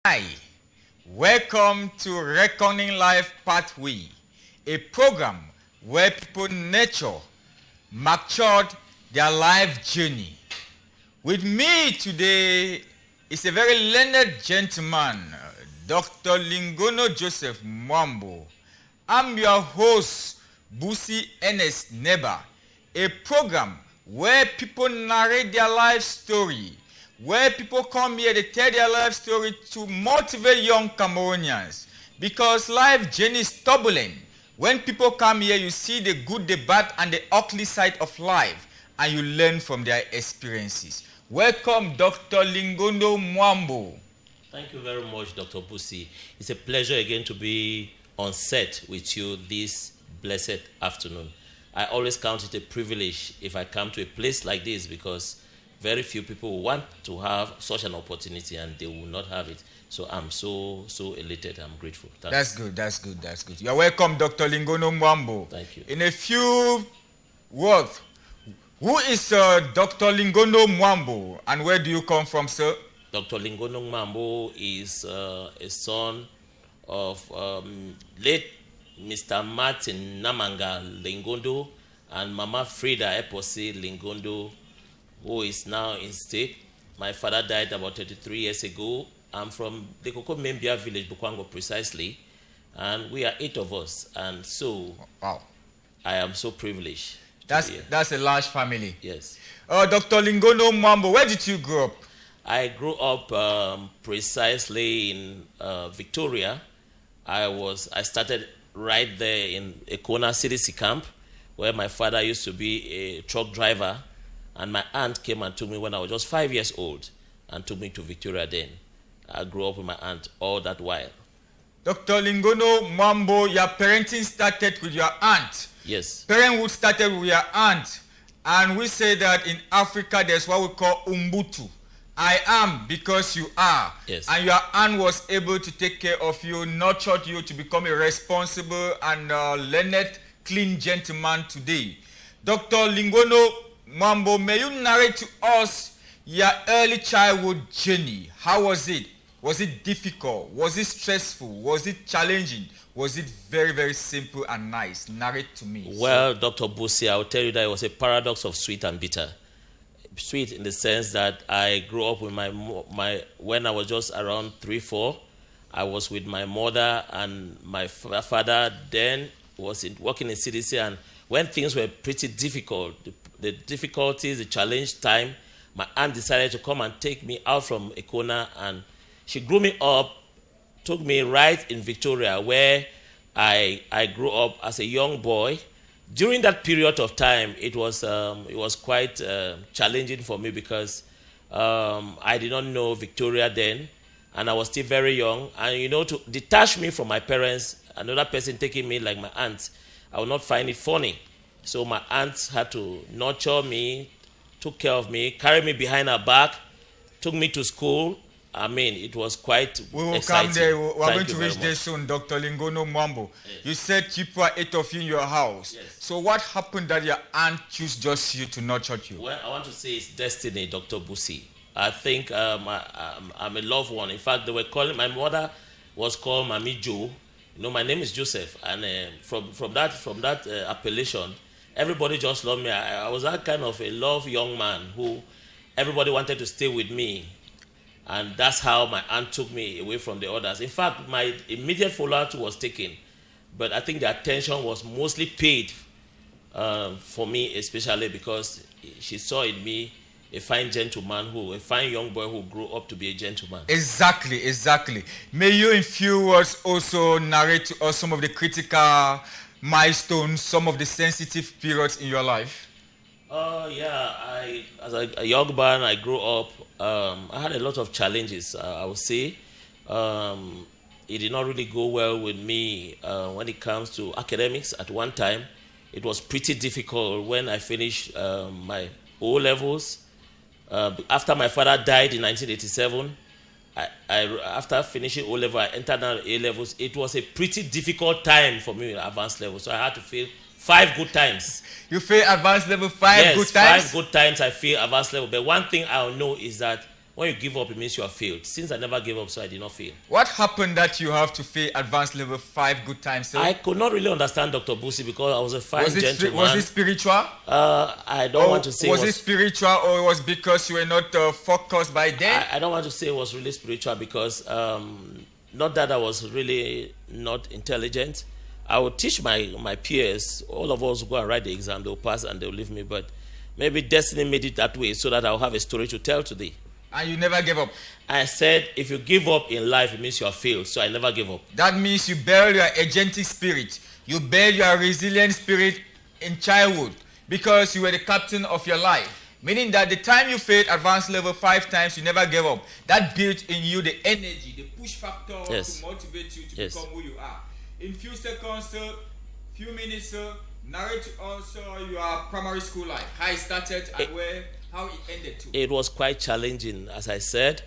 Hi, welcome to Reckoning Life Part1, a program where people nurture, matured their life journey. With me today is a very learned gentleman, Dr. Lingondo Joseph Mwambo. I'm your host, Busi Ernest Neba, a program where people narrate their life story, where people come here, they tell their life story to motivate young Cameroonians. Because life journey is turbulent. When people come here, you see the good, the bad, and the ugly side of life, and you learn from their experiences. Welcome, Dr. Lingondo Mwambo. Thank you very much, Dr. Busi. It's a pleasure again to be on set with you this blessed afternoon. I always count it a privilege if I come to a place like this because very few people want to have such an opportunity and they will not have it. So I'm so elated. I'm grateful. Thanks. That's good. You're welcome, Dr. Lingondo Mwambo. Thank you. In a few words, who is Dr. Lingondo Mwambo and where do you come from, sir? Dr. Lingondo Mwambo is a son of late Mr. Martin Namanga Lingondo and Mama Frida Eposi Lingondo, who is now in state. My father died about 33 years ago. I'm from the Koko Membia village, Bukwango precisely, and we are 8 of us. And so, wow, I am so privileged. That's a large family. Yes. Dr. Lingondo Mwambo, where did you grow up? I grew up precisely in Victoria. I started right there in Ekona CDC camp, where my father used to be a truck driver. And my aunt came and took me when I was just 5 years old and took me to Victoria then. I grew up with my aunt all that while. Dr. Lingondo Mwambo, your parenting started with your aunt. Yes. Parenthood started with your aunt. And we say that in Africa there's what we call Ubuntu. I am because you are. Yes. And your aunt was able to take care of you, nurtured you to become a responsible and learned, clean gentleman today. Dr. Lingondo Mwambo, may you narrate to us your early childhood journey? How was it? Was it difficult? Was it stressful? Was it challenging? Was it very, very simple and nice? Narrate to me. Well, Dr. Busi, I will tell you that it was a paradox of sweet and bitter. Sweet in the sense that I grew up with when I was just around 3-4, I was with my mother and my father then was working in CDC, and when things were pretty difficult, the difficulties, the challenge time, my aunt decided to come and take me out from Ekona, and she grew me up, took me right in Victoria where I grew up as a young boy. During that period of time, it was quite challenging for me because I did not know Victoria then, and I was still very young. And to detach me from my parents, another person taking me like my aunt, I would not find it funny. So my aunt had to nurture me, took care of me, carried me behind her back, took me to school. I mean, it was quite exciting. We will come there. We are going to reach there soon, Dr. Lingondo Mwambo. Yes. You said you were 8 of you in your house. Yes. So what happened that your aunt chose just you to nurture you? Well, I want to say it's destiny, Dr. Busi. I think I'm a loved one. In fact, they were calling, my mother was called Mami Jo. My name is Joseph. And from that appellation, everybody just loved me. I was that kind of a loved young man who everybody wanted to stay with me. And that's how my aunt took me away from the others. In fact, my immediate follower too was taken. But I think the attention was mostly paid for me, especially because she saw in me a fine gentleman, a fine young boy who grew up to be a gentleman. Exactly. May you in few words also narrate to us some of the critical milestones, some of the sensitive periods in your life? As a young man, I grew up. I had a lot of challenges, I would say. It did not really go well with me when it comes to academics. At one time, it was pretty difficult when I finished my O-levels. After my father died in 1987, after finishing O-level, I entered A-levels. It was a pretty difficult time for me in advanced level, so I had to fail 5 good times. You fail advanced level 5 good times? Yes, 5 good times I fail advanced level. But one thing I'll know is that when you give up, it means you have failed. Since I never gave up, so I did not fail. What happened that you have to fail advanced level 5 good times, sir? I could not really understand Dr. Busi because I was a fine gentleman. Was it spiritual? I don't want to say. Was it spiritual, or it was because you were not focused by then? I don't want to say it was really spiritual because not that I was really not intelligent. I would teach my peers. All of us will go and write the exam. They'll pass and they'll leave me. But maybe destiny made it that way so that I'll have a story to tell today. And you never gave up? I said, if you give up in life, it means you have failed. So I never gave up. That means you build your agentic spirit. You build your resilient spirit in childhood because you were the captain of your life. Meaning that the time you failed advanced level 5 times, you never gave up. That built in you the energy, the push factor to motivate you to become who you are. In few seconds, sir, few minutes, sir, narrate to us your primary school life. How it started and how it ended too. It was quite challenging, as I said.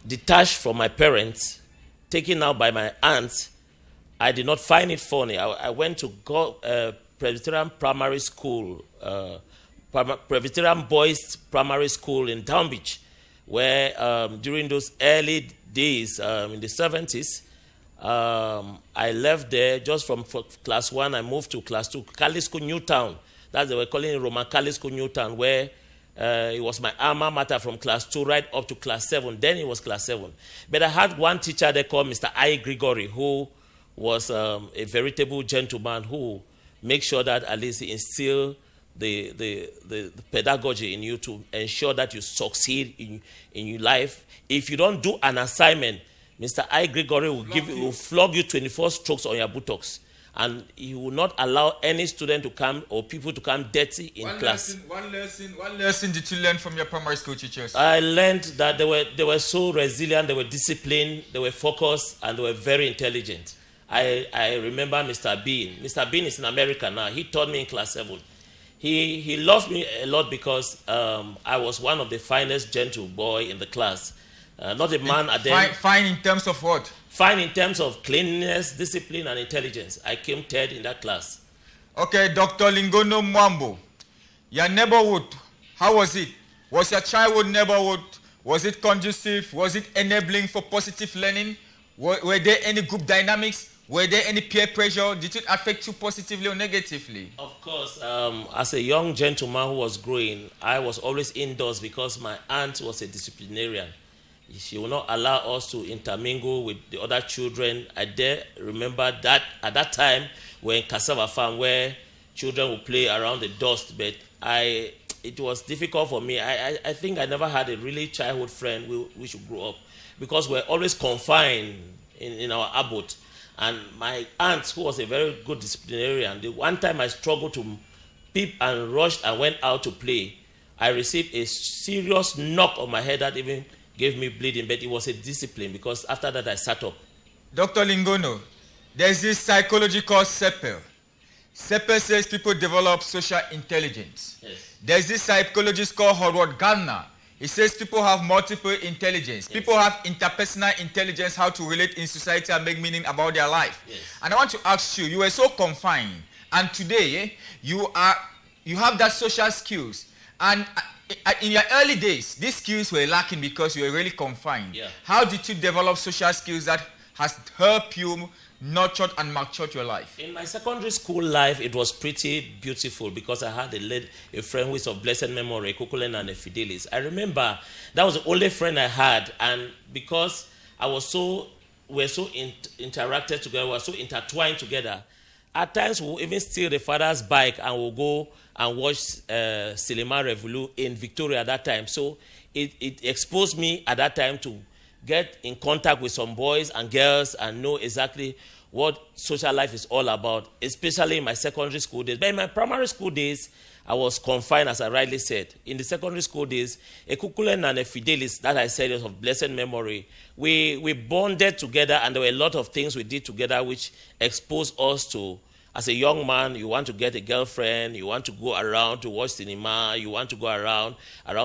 Detached from my parents, taken out by my aunts, I did not find it funny. I went to Presbyterian primary school, Presbyterian boys primary school in Town Beach, where during those early days in the 70s, I left there just from class 1. I moved to class 2, Cali School Newtown. That's they were calling it Roman Cali School Newtown, where it was my alma mater from class 2 right up to class 7. Then it was class 7. But I had one teacher there called Mr. I. Gregory, who was a veritable gentleman who made sure that at least he instilled the pedagogy in you to ensure that you succeed in your life. If you don't do an assignment, Mr. I. Gregory will flog you 24 strokes on your buttocks. And he will not allow any student to come or people to come dirty in class. One lesson did you learn from your primary school teachers? I learned that they were so resilient, they were disciplined, they were focused, and they were very intelligent. I remember Mr. Bean. Mr. Bean is in America now. He taught me in class 7. He loved me a lot because I was one of the finest gentle boy in the class. Not a man at the fine in terms of what? Fine in terms of cleanliness, discipline, and intelligence. I came third in that class. Okay, Dr. Lingondo Mwambo, your neighborhood, how was it? Was your childhood neighborhood, was it conducive? Was it enabling for positive learning? Were there any group dynamics? Were there any peer pressure? Did it affect you positively or negatively? Of course, as a young gentleman who was growing, I was always indoors because my aunt was a disciplinarian. She will not allow us to intermingle with the other children. I dare remember that at that time we were in cassava farm where children would play around the dust, but it was difficult for me. I think I never had a really childhood friend we should grow up because we're always confined in our abode. And my aunt, who was a very good disciplinarian, the one time I struggled to peep and rushed and went out to play, I received a serious knock on my head that even gave me bleeding, but it was a discipline because after that I sat up. Dr. Lingondo, there's this psychology called SEPEL. SEPEL says people develop social intelligence. Yes. There's this psychologist called Howard Gardner. He says people have multiple intelligence. Yes. People have interpersonal intelligence, how to relate in society and make meaning about their life. Yes. And I want to ask you, you were so confined, and today you have that social skills. And in your early days, these skills were lacking because you were really confined. Yeah. How did you develop social skills that has helped you nurture and mature your life? In my secondary school life, it was pretty beautiful because I had a friend who is of blessed memory, Chillen and Fidelis. I remember that was the only friend I had, and because we're so interacted together, we were so intertwined together. At times, we'll even steal the father's bike and we'll go and watch Cinema Revolu in Victoria at that time. So it exposed me at that time to get in contact with some boys and girls and know exactly what social life is all about, especially in my secondary school days. But in my primary school days, I was confined, as I rightly said. In the secondary school days, a Chillen and a Fidelis, that I said is of blessed memory, we bonded together, and there were a lot of things we did together which exposed us to, as a young man, you want to get a girlfriend, you want to go around to watch cinema, you want to go around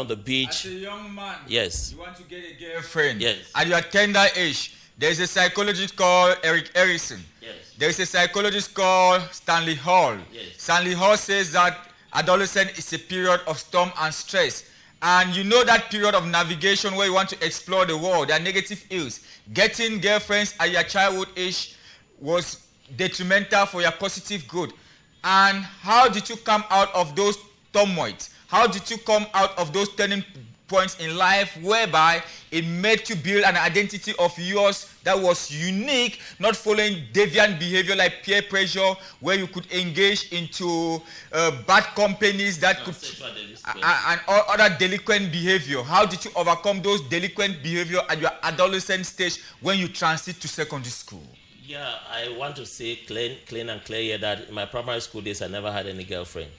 the beach. As a young man, yes, you want to get a girlfriend. Yes. At your tender age, there's a psychologist called Eric Harrison. Yes. There's a psychologist called Stanley Hall. Yes. Stanley Hall says that adolescence is a period of storm and stress. And you know that period of navigation where you want to explore the world, there are negative ills. Getting girlfriends at your childhood age was detrimental for your positive growth. And how did you come out of those turmoils? How did you come out of those turning points in life whereby it made you build an identity of yours that was unique, not following deviant behavior like peer pressure, where you could engage into bad companies that could and other delinquent behavior? How did you overcome those delinquent behavior at your adolescent stage when you transit to secondary school? Yeah, I want to say clean and clear here that in my primary school days I never had any girlfriend.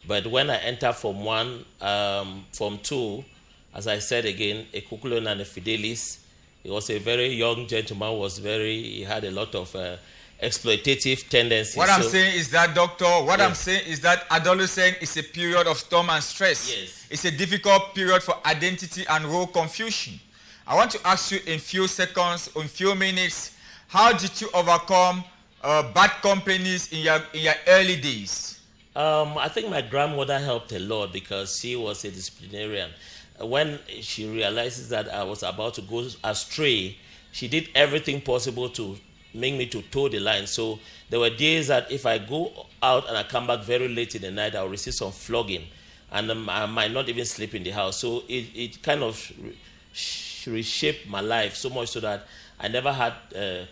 But when I entered Form 1, Form 2, as I said again, a Kukulon and a Fidelis, he was a very young gentleman, he had a lot of exploitative tendencies. What I'm saying is that, doctor, I'm saying is that adolescence is a period of storm and stress. Yes. It's a difficult period for identity and role confusion. I want to ask you in few seconds, in few minutes, how did you overcome bad companies in your early days? I think my grandmother helped a lot because she was a disciplinarian. When she realizes that I was about to go astray, she did everything possible to make me to toe the line. So there were days that if I go out and I come back very late in the night, I'll receive some flogging, and I might not even sleep in the house. So it kind of reshaped my life so much so that I never had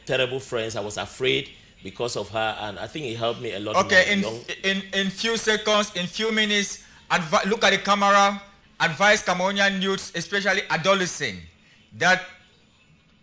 terrible friends. I was afraid because of her, and I think it helped me a lot. Okay, in few seconds, in few minutes, look at the camera. Advise Cameroonian youths, especially adolescents, that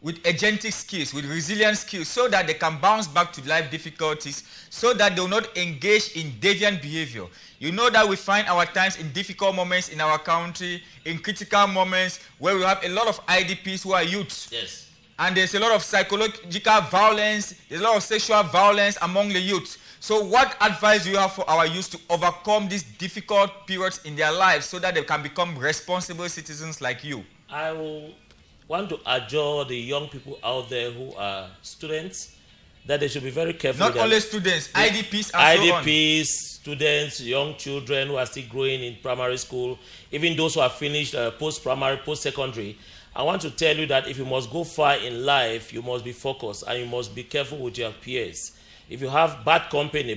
with agentic skills, with resilient skills, so that they can bounce back to life difficulties, so that they will not engage in deviant behavior. You know that we find our times in difficult moments in our country, in critical moments where we have a lot of IDPs who are youths. Yes. And there's a lot of psychological violence, there's a lot of sexual violence among the youth. So what advice do you have for our youth to overcome these difficult periods in their lives so that they can become responsible citizens like you? I will want to adjure the young people out there who are students that they should be very careful. Not only students, IDPs and so on. IDPs, students, young children who are still growing in primary school, even those who have finished post-primary, post-secondary. I want to tell you that if you must go far in life, you must be focused and you must be careful with your peers. If you have bad company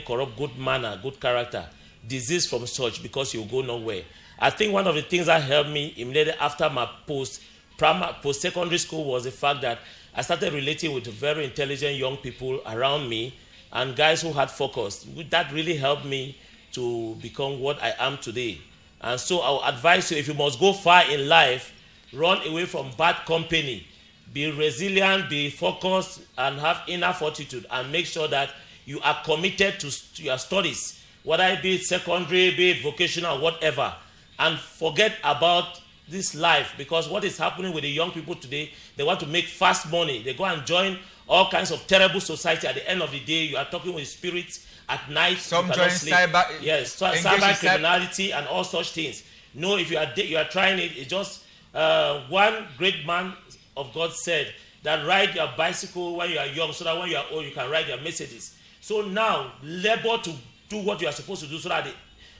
corrupt good manner, good character, disease from such because you go nowhere. I think one of the things that helped me immediately after my post-secondary school was the fact that I started relating with very intelligent young people around me and guys who had focus. That really helped me to become what I am today. And so I will advise you, if you must go far in life, run away from bad company. Be resilient, be focused, and have inner fortitude, and make sure that you are committed to your studies, whether it be secondary, be it vocational, whatever. And forget about this life, because what is happening with the young people today, they want to make fast money. They go and join all kinds of terrible society. At the end of the day, you are talking with spirits at night. Some join cyber, cyber criminality and all such things. No, if you are trying it, it's just one great man of God said that ride your bicycle when you are young so that when you are old you can ride your Mercedes. So now labor to do what you are supposed to do so that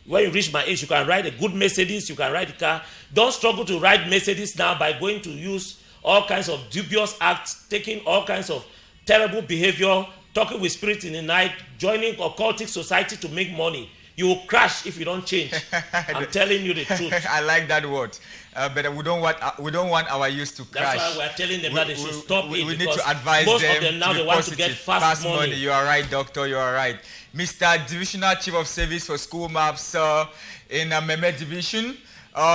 when you reach my age you can ride a good Mercedes, you can ride a car. Don't struggle to ride Mercedes now by going to use all kinds of dubious acts, taking all kinds of terrible behavior, talking with spirits in the night, joining occultic society to make money. You will crash if you don't change. I'm telling you the truth. I like that word. But we don't want our youth to crash. That's why we're telling them that they should stop it. We need to advise most them of them now to they want to get fast money. You are right, doctor. You are right. Mr. Divisional Chief of Service for School Maps in Meme Division,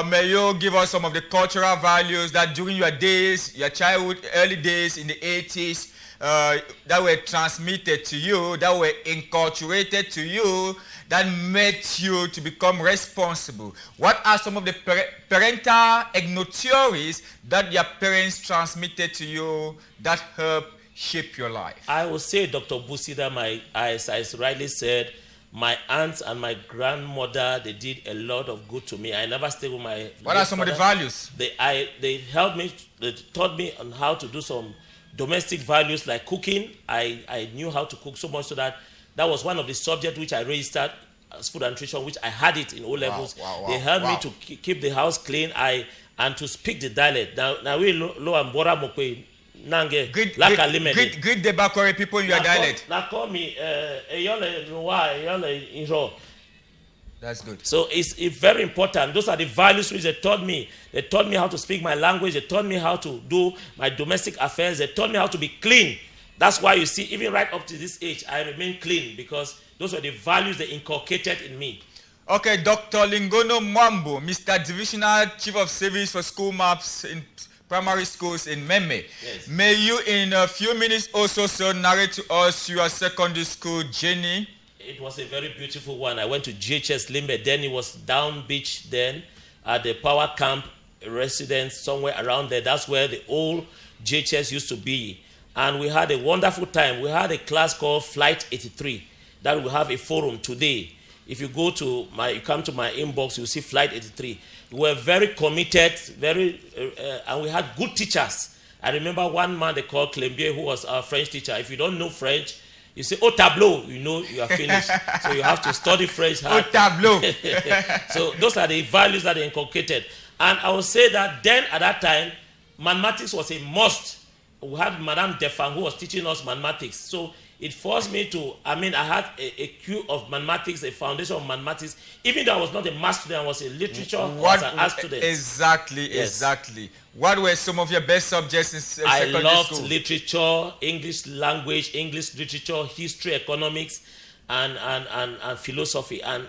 may you give us some of the cultural values that during your days, your childhood, early days in the 80s, that were transmitted to you, that were inculturated to you, that made you to become responsible? What are some of the parental ignotories that your parents transmitted to you that help shape your life? I will say, Dr. Busi, that as I rightly said, my aunts and my grandmother, they did a lot of good to me. I never stayed with my What are some of the values? They helped me, they taught me on how to do some domestic values like cooking. I knew how to cook so much so that was one of the subjects which I registered food and nutrition, which I had it in O levels. They helped me to keep the house clean. And to speak the dialect. Now we lo and bora mokwe nange laka limele. Greet the Bakore people in your dialect. Now call me That's good. So it's very important. Those are the values which they taught me. They taught me how to speak my language. They taught me how to do my domestic affairs. They taught me how to be clean. That's why you see, even right up to this age, I remain clean because those were the values they inculcated in me. Okay, Dr. Lingondo Mwambo, Mr. Divisional Chief of Service for School Maps in primary schools in Meme. Yes. May you in a few minutes also narrate to us your secondary school journey? It was a very beautiful one. I went to GHS Limbe. Then it was down beach then at the power camp residence somewhere around there. That's where the old GHS used to be. And we had a wonderful time. We had a class called Flight 83 that will have a forum today. If you go to you come to my inbox, you'll see Flight 83. We were very committed, and we had good teachers. I remember one man they called Clembier, who was our French teacher. If you don't know French, you say, "Au tableau," you know you are finished. So you have to study French hard. Au tableau. So those are the values that they inculcated. And I would say that then, at that time, mathematics was a must. We had Madame Defang, who was teaching us mathematics. So it forced me to, I had a queue of mathematics, a foundation of mathematics. Even though I was not a math student, I was a literature as an art student. Exactly. What were some of your best subjects in secondary school? I loved literature, English language, English literature, history, economics, and philosophy. And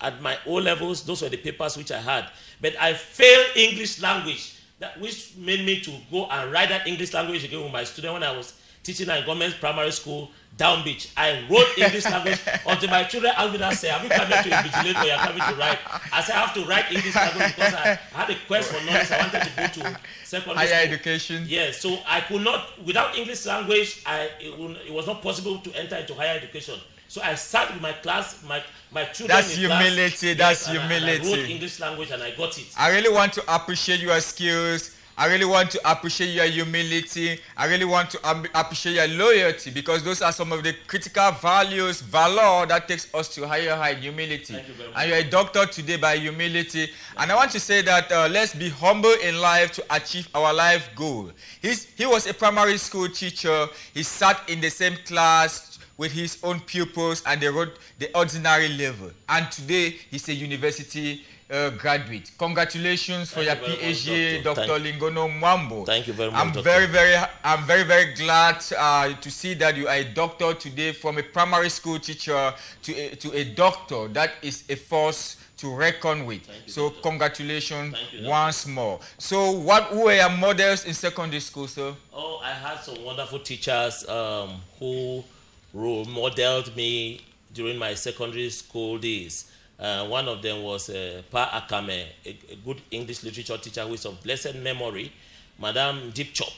at my O levels, those were the papers which I had. But I failed English language, which made me to go and write that English language again with my student when I was teaching in government primary school, Down Beach. I wrote English language until my children asked me that, say, have you come here to invigilate or you're coming to write? I said, I have to write English language because I had a quest for knowledge. I wanted to go to secondary higher school. education. Yes, so I could not, without English language, it was not possible to enter into higher education. So I sat with my class, my children That's in class. Humility. That's humility. I wrote English language and I got it. I really want to appreciate your skills. I really want to appreciate your humility. I really want to appreciate your loyalty, because those are some of the critical valor that takes us to higher height, humility. Thank you very much. And you're a doctor today by humility. And I want to say that let's be humble in life to achieve our life goal. He was a primary school teacher. He sat in the same class with his own pupils, and they wrote the ordinary level. And today he's a university graduate. Congratulations for your PhD, Dr. Lingondo Mwambo. Thank you very much. I'm very glad to see that you are a doctor today, from a primary school teacher to a doctor. That is a force to reckon with. So congratulations once more. So who were your models in secondary school, sir? Oh, I had some wonderful teachers who role modeled me during my secondary school days. One of them was Pa Akame, a good English literature teacher who is of blessed memory. Madame Deep Chop,